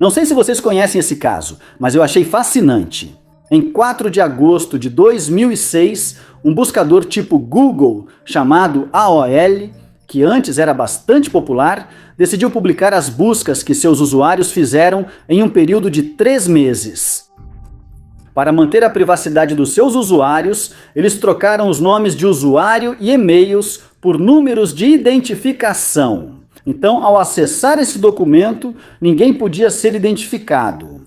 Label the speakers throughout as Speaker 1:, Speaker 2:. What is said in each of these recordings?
Speaker 1: Não sei se vocês conhecem esse caso, mas eu achei fascinante. Em 4 de agosto de 2006, um buscador tipo Google, chamado AOL, que antes era bastante popular, decidiu publicar as buscas que seus usuários fizeram em um período de 3 meses. Para manter a privacidade dos seus usuários, eles trocaram os nomes de usuário e e-mails por números de identificação. Então, ao acessar esse documento, ninguém podia ser identificado.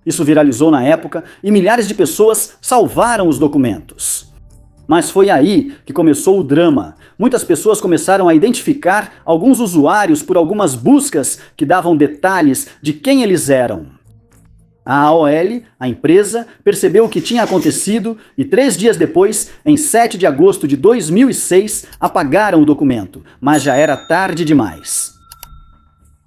Speaker 1: Isso viralizou na época e milhares de pessoas salvaram os documentos. Mas foi aí que começou o drama. Muitas pessoas começaram a identificar alguns usuários por algumas buscas que davam detalhes de quem eles eram. A AOL, a empresa, percebeu o que tinha acontecido e 3 dias depois, em 7 de agosto de 2006, apagaram o documento, mas já era tarde demais.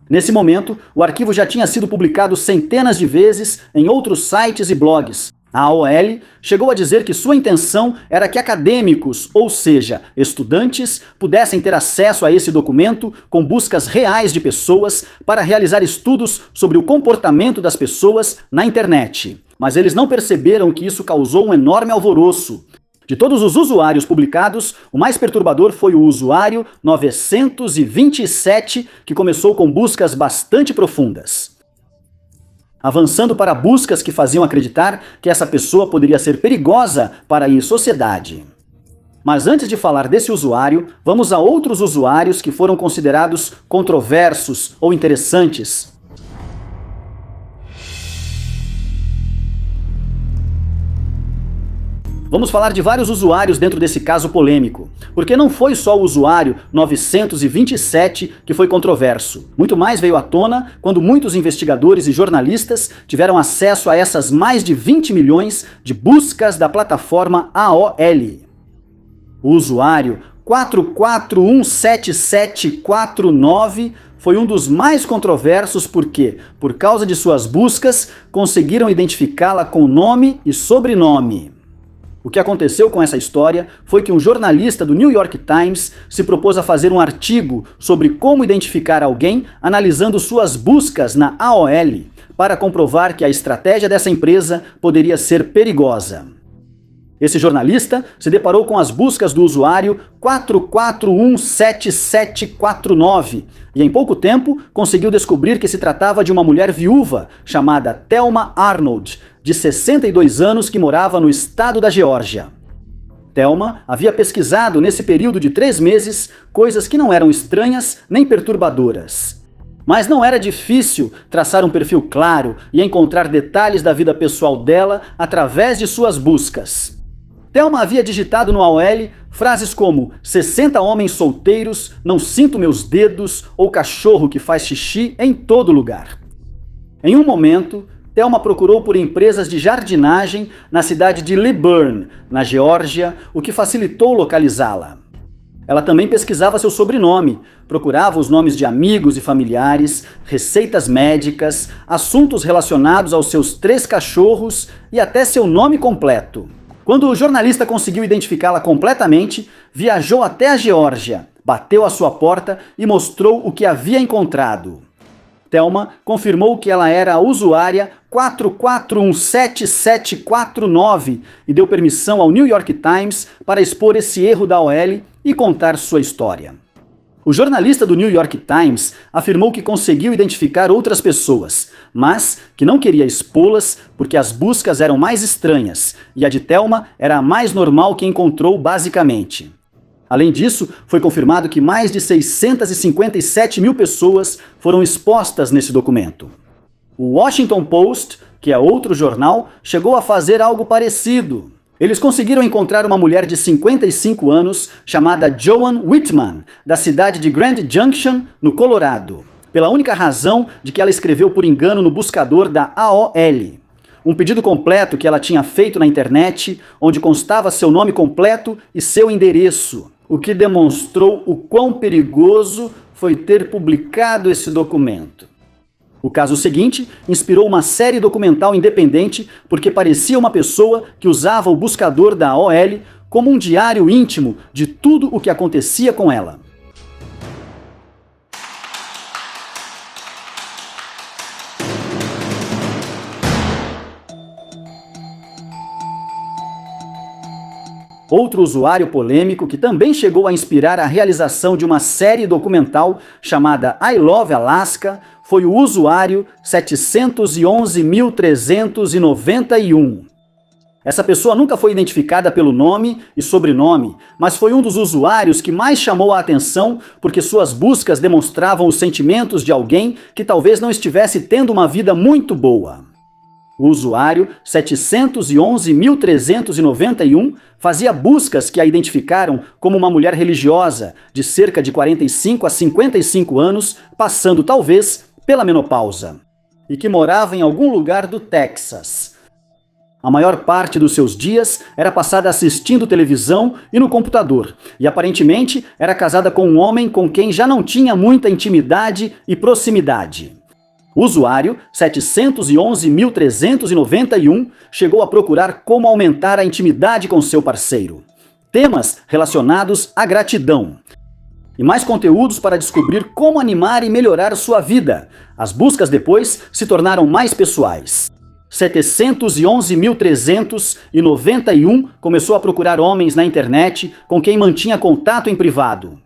Speaker 1: Nesse momento, o arquivo já tinha sido publicado centenas de vezes em outros sites e blogs. A AOL chegou a dizer que sua intenção era que acadêmicos, ou seja, estudantes, pudessem ter acesso a esse documento com buscas reais de pessoas para realizar estudos sobre o comportamento das pessoas na internet. Mas eles não perceberam que isso causou um enorme alvoroço. De todos os usuários publicados, o mais perturbador foi o usuário 927, que começou com buscas bastante profundas, avançando para buscas que faziam acreditar que essa pessoa poderia ser perigosa para a sociedade. Mas antes de falar desse usuário, vamos a outros usuários que foram considerados controversos ou interessantes. Vamos falar de vários usuários dentro desse caso polêmico, porque não foi só o usuário 927 que foi controverso. Muito mais veio à tona quando muitos investigadores e jornalistas tiveram acesso a essas mais de 20 milhões de buscas da plataforma AOL. O usuário 4417749 foi um dos mais controversos porque, por causa de suas buscas, conseguiram identificá-la com nome e sobrenome. O que aconteceu com essa história foi que um jornalista do New York Times se propôs a fazer um artigo sobre como identificar alguém analisando suas buscas na AOL, para comprovar que a estratégia dessa empresa poderia ser perigosa. Esse jornalista se deparou com as buscas do usuário 4417749 e em pouco tempo conseguiu descobrir que se tratava de uma mulher viúva chamada Thelma Arnold, de 62 anos, que morava no estado da Geórgia. Thelma havia pesquisado nesse período de 3 meses coisas que não eram estranhas nem perturbadoras. Mas não era difícil traçar um perfil claro e encontrar detalhes da vida pessoal dela através de suas buscas. Thelma havia digitado no AOL frases como 60 homens solteiros, não sinto meus dedos, ou cachorro que faz xixi em todo lugar. Em um momento, Thelma procurou por empresas de jardinagem na cidade de Liburn, na Geórgia, o que facilitou localizá-la. Ela também pesquisava seu sobrenome, procurava os nomes de amigos e familiares, receitas médicas, assuntos relacionados aos seus 3 cachorros e até seu nome completo. Quando o jornalista conseguiu identificá-la completamente, viajou até a Geórgia, bateu à sua porta e mostrou o que havia encontrado. Thelma confirmou que ela era a usuária 4417749 e deu permissão ao New York Times para expor esse erro da AOL e contar sua história. O jornalista do New York Times afirmou que conseguiu identificar outras pessoas, mas que não queria expô-las porque as buscas eram mais estranhas e a de Thelma era a mais normal que encontrou basicamente. Além disso, foi confirmado que mais de 657 mil pessoas foram expostas nesse documento. O Washington Post, que é outro jornal, chegou a fazer algo parecido. Eles conseguiram encontrar uma mulher de 55 anos chamada Joan Whitman, da cidade de Grand Junction, no Colorado, pela única razão de que ela escreveu por engano no buscador da AOL. Um pedido completo que ela tinha feito na internet, onde constava seu nome completo e seu endereço, o que demonstrou o quão perigoso foi ter publicado esse documento. O caso seguinte inspirou uma série documental independente porque parecia uma pessoa que usava o buscador da AOL como um diário íntimo de tudo o que acontecia com ela. Outro usuário polêmico que também chegou a inspirar a realização de uma série documental chamada I Love Alaska foi o usuário 711.391. Essa pessoa nunca foi identificada pelo nome e sobrenome, mas foi um dos usuários que mais chamou a atenção porque suas buscas demonstravam os sentimentos de alguém que talvez não estivesse tendo uma vida muito boa. O usuário 711.391 fazia buscas que a identificaram como uma mulher religiosa de cerca de 45 a 55 anos, passando talvez pela menopausa, e que morava em algum lugar do Texas. A maior parte dos seus dias era passada assistindo televisão e no computador, e aparentemente era casada com um homem com quem já não tinha muita intimidade e proximidade. O usuário 711.391 chegou a procurar como aumentar a intimidade com seu parceiro. Temas relacionados à gratidão. E mais conteúdos para descobrir como animar e melhorar sua vida. As buscas depois se tornaram mais pessoais. 711.391 começou a procurar homens na internet com quem mantinha contato em privado.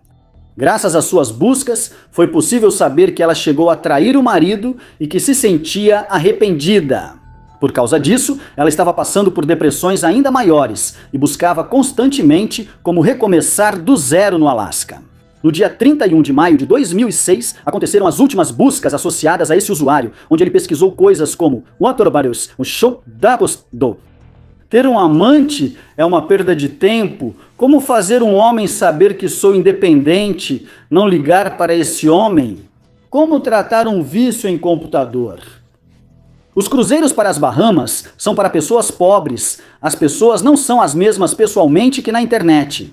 Speaker 1: Graças às suas buscas, foi possível saber que ela chegou a trair o marido e que se sentia arrependida. Por causa disso, ela estava passando por depressões ainda maiores e buscava constantemente como recomeçar do zero no Alasca. No dia 31 de maio de 2006, aconteceram as últimas buscas associadas a esse usuário, onde ele pesquisou coisas como Waterbarus, o show da do. Ter um amante é uma perda de tempo. Como fazer um homem saber que sou independente, não ligar para esse homem? Como tratar um vício em computador? Os cruzeiros para as Bahamas são para pessoas pobres. As pessoas não são as mesmas pessoalmente que na internet.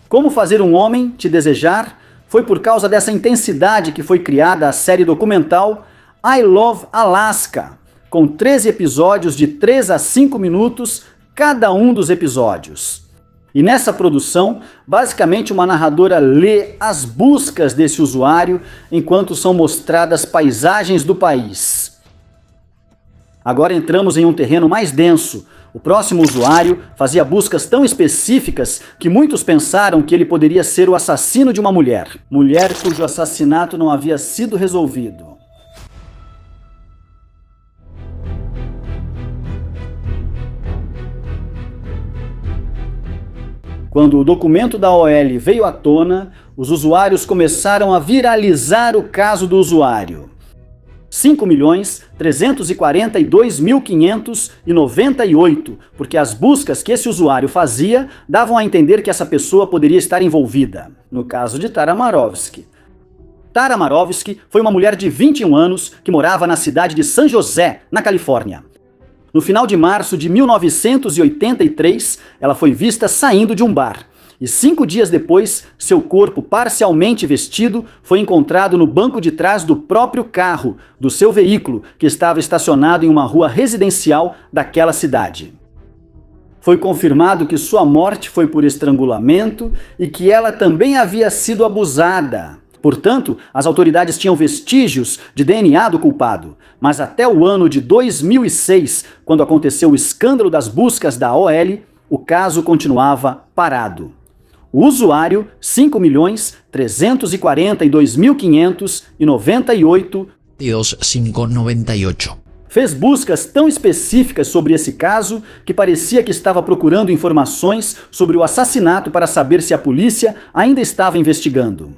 Speaker 1: Como fazer um homem te desejar? Foi por causa dessa intensidade que foi criada a série documental I Love Alaska, com 13 episódios de 3 a 5 minutos cada um dos episódios. E nessa produção, basicamente uma narradora lê as buscas desse usuário enquanto são mostradas paisagens do país. Agora entramos em um terreno mais denso. O próximo usuário fazia buscas tão específicas que muitos pensaram que ele poderia ser o assassino de uma mulher. Mulher cujo assassinato não havia sido resolvido. Quando o documento da OL veio à tona, os usuários começaram a viralizar o caso do usuário. 5.342.598, porque as buscas que esse usuário fazia davam a entender que essa pessoa poderia estar envolvida. No caso de Tara Marovsky. Tara Marovsky foi uma mulher de 21 anos que morava na cidade de San José, na Califórnia. No final de março de 1983, ela foi vista saindo de um bar. E 5 dias depois, seu corpo parcialmente vestido foi encontrado no banco de trás do próprio carro, do seu veículo, que estava estacionado em uma rua residencial daquela cidade. Foi confirmado que sua morte foi por estrangulamento e que ela também havia sido abusada. Portanto, as autoridades tinham vestígios de DNA do culpado, mas até o ano de 2006, quando aconteceu o escândalo das buscas da OL, o caso continuava parado. O usuário 5.342.598 fez buscas tão específicas sobre esse caso que parecia que estava procurando informações sobre o assassinato para saber se a polícia ainda estava investigando.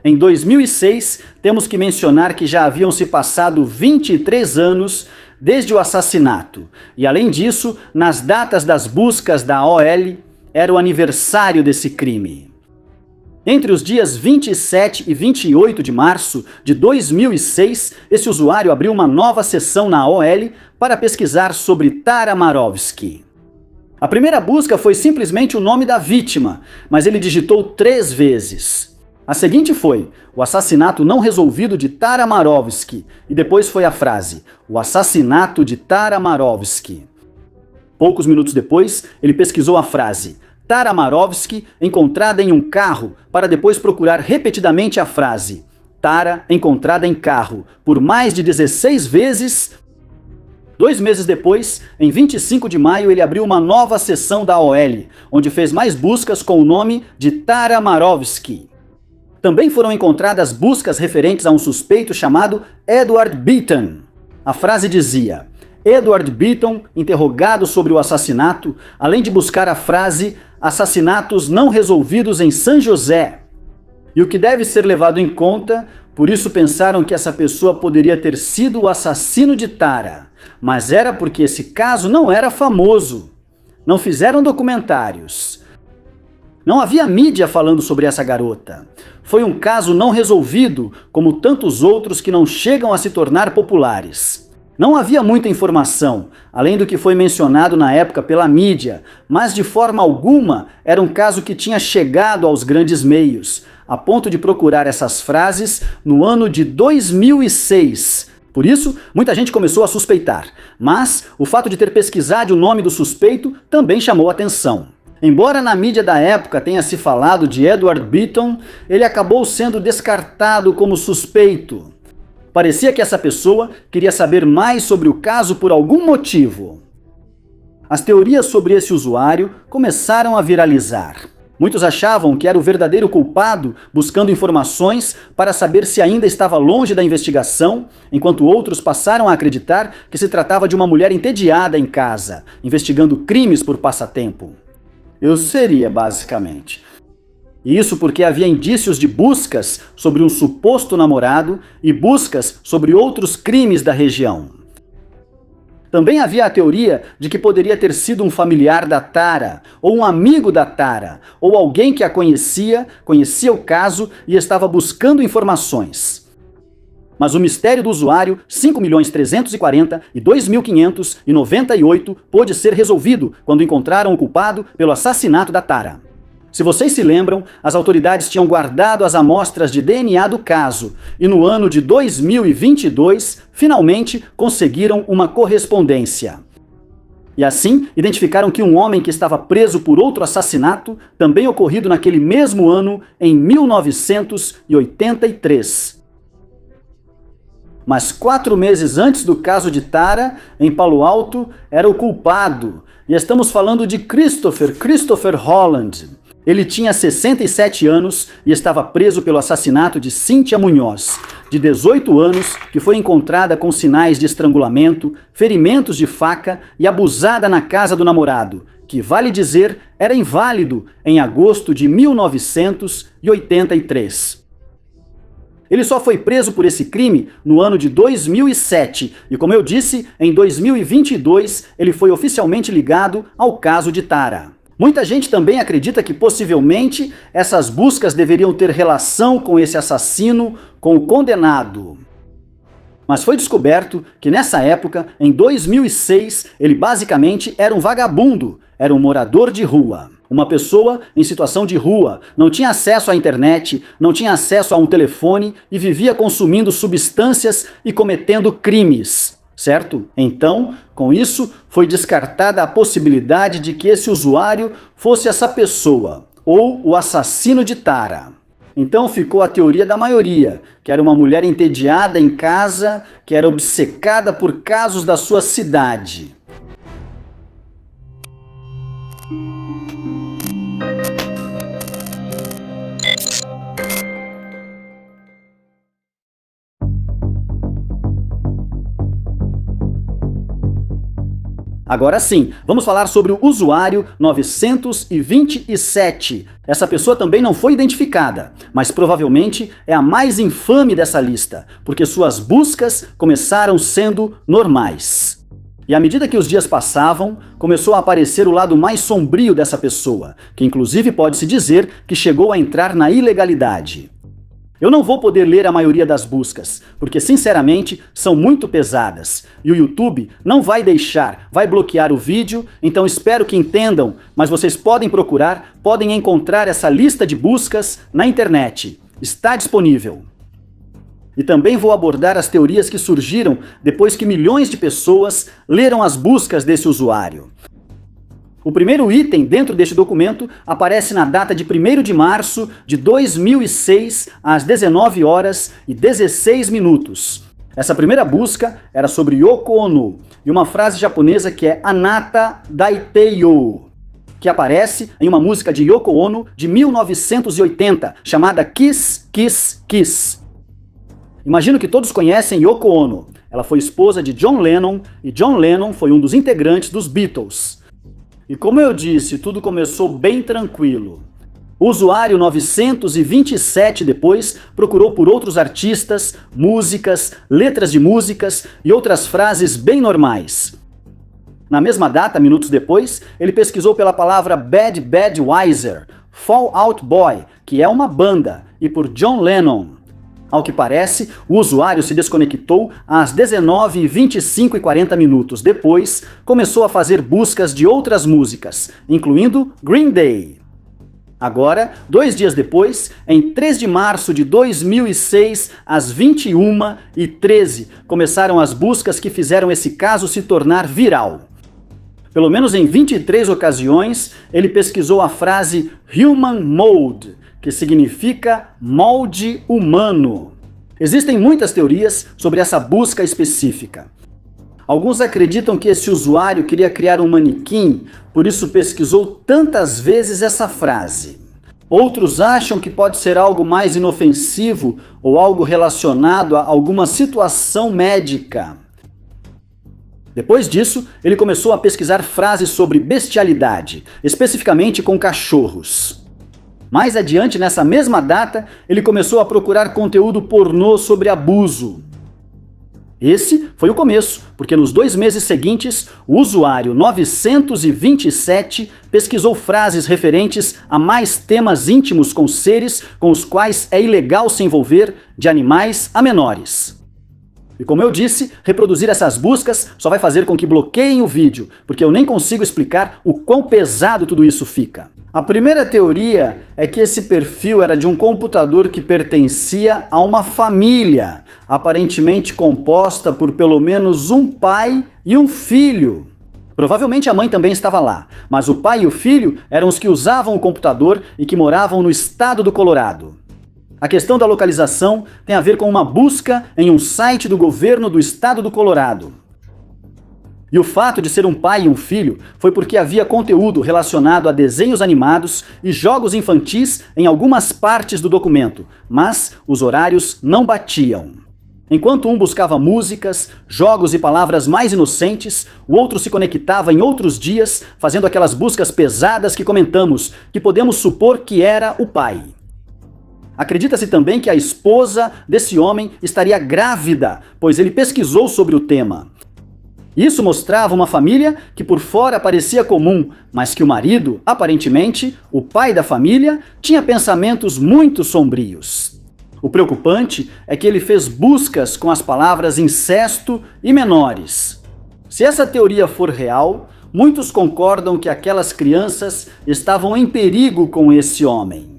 Speaker 1: Em 2006, temos que mencionar que já haviam se passado 23 anos desde o assassinato. E além disso, nas datas das buscas da OL, era o aniversário desse crime. Entre os dias 27 e 28 de março de 2006, esse usuário abriu uma nova sessão na OL para pesquisar sobre Tara Marovsky. A primeira busca foi simplesmente o nome da vítima, mas ele digitou 3 vezes. A seguinte foi, o assassinato não resolvido de Tara Marovsky, e depois foi a frase, o assassinato de Tara Marovsky. Poucos minutos depois, ele pesquisou a frase, Tara Marovsky encontrada em um carro, para depois procurar repetidamente a frase, Tara encontrada em carro, por mais de 16 vezes, 2 meses depois, em 25 de maio, ele abriu uma nova seção da AOL, onde fez mais buscas com o nome de Tara Marovsky. Também foram encontradas buscas referentes a um suspeito chamado Edward Beaton. A frase dizia: Edward Beaton, interrogado sobre o assassinato, além de buscar a frase assassinatos não resolvidos em São José. E o que deve ser levado em conta, por isso pensaram que essa pessoa poderia ter sido o assassino de Tara, mas era porque esse caso não era famoso. Não fizeram documentários. Não havia mídia falando sobre essa garota. Foi um caso não resolvido, como tantos outros que não chegam a se tornar populares. Não havia muita informação, além do que foi mencionado na época pela mídia, mas de forma alguma era um caso que tinha chegado aos grandes meios, a ponto de procurar essas frases no ano de 2006. Por isso, muita gente começou a suspeitar, mas o fato de ter pesquisado o nome do suspeito também chamou atenção. Embora na mídia da época tenha se falado de Edward Beaton, ele acabou sendo descartado como suspeito. Parecia que essa pessoa queria saber mais sobre o caso por algum motivo. As teorias sobre esse usuário começaram a viralizar. Muitos achavam que era o verdadeiro culpado, buscando informações para saber se ainda estava longe da investigação, enquanto outros passaram a acreditar que se tratava de uma mulher entediada em casa, investigando crimes por passatempo. Eu seria, basicamente. Isso porque havia indícios de buscas sobre um suposto namorado e buscas sobre outros crimes da região. Também havia a teoria de que poderia ter sido um familiar da Tara, ou um amigo da Tara, ou alguém que a conhecia o caso e estava buscando informações. Mas o mistério do usuário 5.340.000 e 2.598 pôde ser resolvido quando encontraram o culpado pelo assassinato da Tara. Se vocês se lembram, as autoridades tinham guardado as amostras de DNA do caso e no ano de 2022, finalmente conseguiram uma correspondência. E assim, identificaram que um homem que estava preso por outro assassinato, também ocorrido naquele mesmo ano, em 1983. Mas 4 meses antes do caso de Tara, em Palo Alto, era o culpado. E estamos falando de Christopher Holland. Ele tinha 67 anos e estava preso pelo assassinato de Cynthia Munhoz, de 18 anos, que foi encontrada com sinais de estrangulamento, ferimentos de faca e abusada na casa do namorado, que, vale dizer, era inválido, em agosto de 1983. Ele só foi preso por esse crime no ano de 2007 e, como eu disse, em 2022 ele foi oficialmente ligado ao caso de Tara. Muita gente também acredita que possivelmente essas buscas deveriam ter relação com esse assassino, com o condenado. Mas foi descoberto que nessa época, em 2006, ele basicamente era um vagabundo, era um morador de rua. Uma pessoa em situação de rua, não tinha acesso à internet, não tinha acesso a um telefone e vivia consumindo substâncias e cometendo crimes. Certo? Então, com isso, foi descartada a possibilidade de que esse usuário fosse essa pessoa, ou o assassino de Tara. Então ficou a teoria da maioria, que era uma mulher entediada em casa, que era obcecada por casos da sua cidade. Agora sim, vamos falar sobre o usuário 927. Essa pessoa também não foi identificada, mas provavelmente é a mais infame dessa lista, porque suas buscas começaram sendo normais. E à medida que os dias passavam, começou a aparecer o lado mais sombrio dessa pessoa, que inclusive pode-se dizer que chegou a entrar na ilegalidade. Eu não vou poder ler a maioria das buscas, porque sinceramente são muito pesadas, e o YouTube não vai deixar, vai bloquear o vídeo, então espero que entendam, mas vocês podem procurar, podem encontrar essa lista de buscas na internet, está disponível. E também vou abordar as teorias que surgiram depois que milhões de pessoas leram as buscas desse usuário. O primeiro item dentro deste documento aparece na data de 1º de março de 2006, às 19 horas e 16 minutos. Essa primeira busca era sobre Yoko Ono e uma frase japonesa que é Anata Daiteyo, que aparece em uma música de Yoko Ono de 1980, chamada Kiss, Kiss, Kiss. Imagino que todos conhecem Yoko Ono. Ela foi esposa de John Lennon e John Lennon foi um dos integrantes dos Beatles. E como eu disse, tudo começou bem tranquilo. O usuário 927 depois procurou por outros artistas, músicas, letras de músicas e outras frases bem normais. Na mesma data, minutos depois, ele pesquisou pela palavra Bad Bad Wiser, Fall Out Boy, que é uma banda, e por John Lennon. Ao que parece, o usuário se desconectou às 19h25 e 40 minutos. Depois, começou a fazer buscas de outras músicas, incluindo Green Day. Agora, 2 dias depois, em 3 de março de 2006, às 21h13, começaram as buscas que fizeram esse caso se tornar viral. Pelo menos em 23 ocasiões, ele pesquisou a frase Human Mode, que significa molde humano. Existem muitas teorias sobre essa busca específica. Alguns acreditam que esse usuário queria criar um manequim, por isso pesquisou tantas vezes essa frase. Outros acham que pode ser algo mais inofensivo ou algo relacionado a alguma situação médica. Depois disso, ele começou a pesquisar frases sobre bestialidade, especificamente com cachorros. Mais adiante, nessa mesma data, ele começou a procurar conteúdo pornô sobre abuso. Esse foi o começo, porque nos 2 meses seguintes, o usuário 927 pesquisou frases referentes a mais temas íntimos com seres com os quais é ilegal se envolver, de animais a menores. E como eu disse, reproduzir essas buscas só vai fazer com que bloqueiem o vídeo, porque eu nem consigo explicar o quão pesado tudo isso fica. A primeira teoria é que esse perfil era de um computador que pertencia a uma família, aparentemente composta por pelo menos um pai e um filho. Provavelmente a mãe também estava lá, mas o pai e o filho eram os que usavam o computador e que moravam no estado do Colorado. A questão da localização tem a ver com uma busca em um site do governo do estado do Colorado. E o fato de ser um pai e um filho foi porque havia conteúdo relacionado a desenhos animados e jogos infantis em algumas partes do documento, mas os horários não batiam. Enquanto um buscava músicas, jogos e palavras mais inocentes, o outro se conectava em outros dias, fazendo aquelas buscas pesadas que comentamos, que podemos supor que era o pai. Acredita-se também que a esposa desse homem estaria grávida, pois ele pesquisou sobre o tema. Isso mostrava uma família que por fora parecia comum, mas que o marido, aparentemente, o pai da família, tinha pensamentos muito sombrios. O preocupante é que ele fez buscas com as palavras incesto e menores. Se essa teoria for real, muitos concordam que aquelas crianças estavam em perigo com esse homem.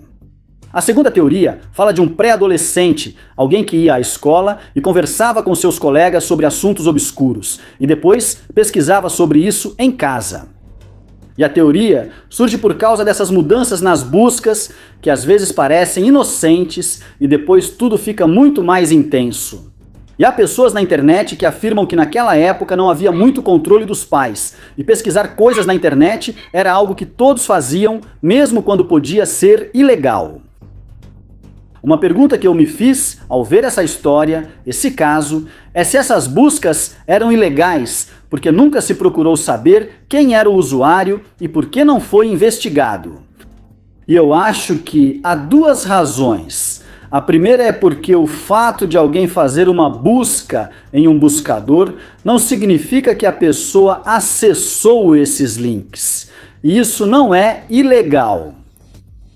Speaker 1: A segunda teoria fala de um pré-adolescente, alguém que ia à escola e conversava com seus colegas sobre assuntos obscuros, e depois pesquisava sobre isso em casa. E a teoria surge por causa dessas mudanças nas buscas, que às vezes parecem inocentes e depois tudo fica muito mais intenso. E há pessoas na internet que afirmam que naquela época não havia muito controle dos pais, e pesquisar coisas na internet era algo que todos faziam, mesmo quando podia ser ilegal. Uma pergunta que eu me fiz ao ver essa história, esse caso, é se essas buscas eram ilegais, porque nunca se procurou saber quem era o usuário e por que não foi investigado. E eu acho que há 2 razões. A primeira é porque o fato de alguém fazer uma busca em um buscador não significa que a pessoa acessou esses links. E isso não é ilegal.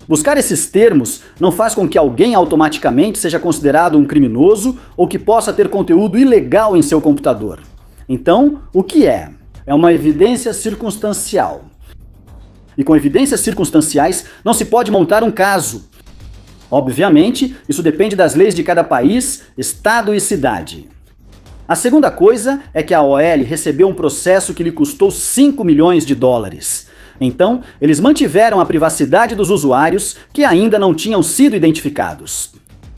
Speaker 1: Buscar esses termos não faz com que alguém automaticamente seja considerado um criminoso ou que possa ter conteúdo ilegal em seu computador. Então, o que é? É uma evidência circunstancial. E com evidências circunstanciais não se pode montar um caso. Obviamente, isso depende das leis de cada país, estado e cidade. A segunda coisa é que a OL recebeu um processo que lhe custou 5 milhões de dólares. Então, eles mantiveram a privacidade dos usuários que ainda não tinham sido identificados.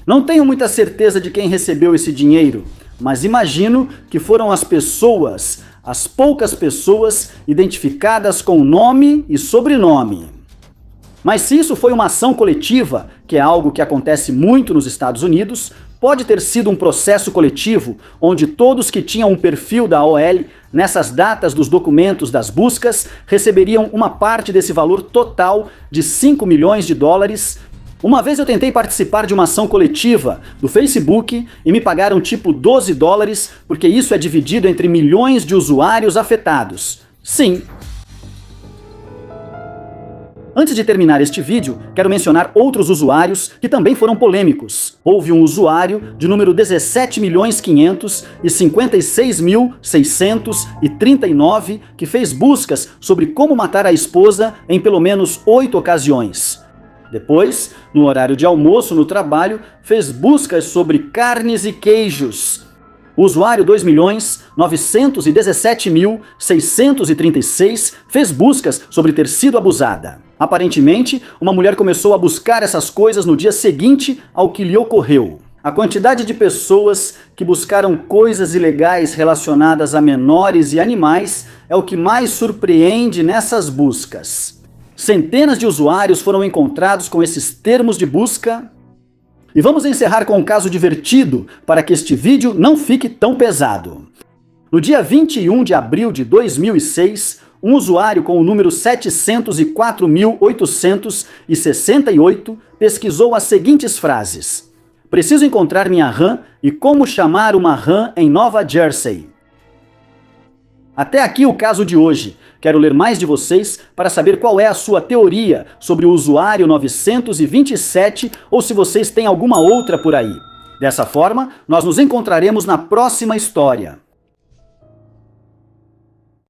Speaker 1: Não tenho muita certeza de quem recebeu esse dinheiro, mas imagino que foram as pessoas, as poucas pessoas identificadas com nome e sobrenome. Mas se isso foi uma ação coletiva, que é algo que acontece muito nos Estados Unidos, pode ter sido um processo coletivo, onde todos que tinham um perfil da AOL, nessas datas dos documentos das buscas, receberiam uma parte desse valor total de 5 milhões de dólares. Uma vez eu tentei participar de uma ação coletiva do Facebook e me pagaram tipo 12 dólares, porque isso é dividido entre milhões de usuários afetados. Sim. Antes de terminar este vídeo, quero mencionar outros usuários que também foram polêmicos. Houve um usuário de número 17.556.639 que fez buscas sobre como matar a esposa em pelo menos 8 ocasiões. Depois, no horário de almoço no trabalho, fez buscas sobre carnes e queijos. O usuário 2.917.636 fez buscas sobre ter sido abusada. Aparentemente, uma mulher começou a buscar essas coisas no dia seguinte ao que lhe ocorreu. A quantidade de pessoas que buscaram coisas ilegais relacionadas a menores e animais é o que mais surpreende nessas buscas. Centenas de usuários foram encontrados com esses termos de busca. E vamos encerrar com um caso divertido, para que este vídeo não fique tão pesado. No dia 21 de abril de 2006, um usuário com o número 704.868 pesquisou as seguintes frases: preciso encontrar minha RAM e como chamar uma RAM em Nova Jersey. Até aqui o caso de hoje. Quero ler mais de vocês para saber qual é a sua teoria sobre o usuário 927 ou se vocês têm alguma outra por aí. Dessa forma, nós nos encontraremos na próxima história.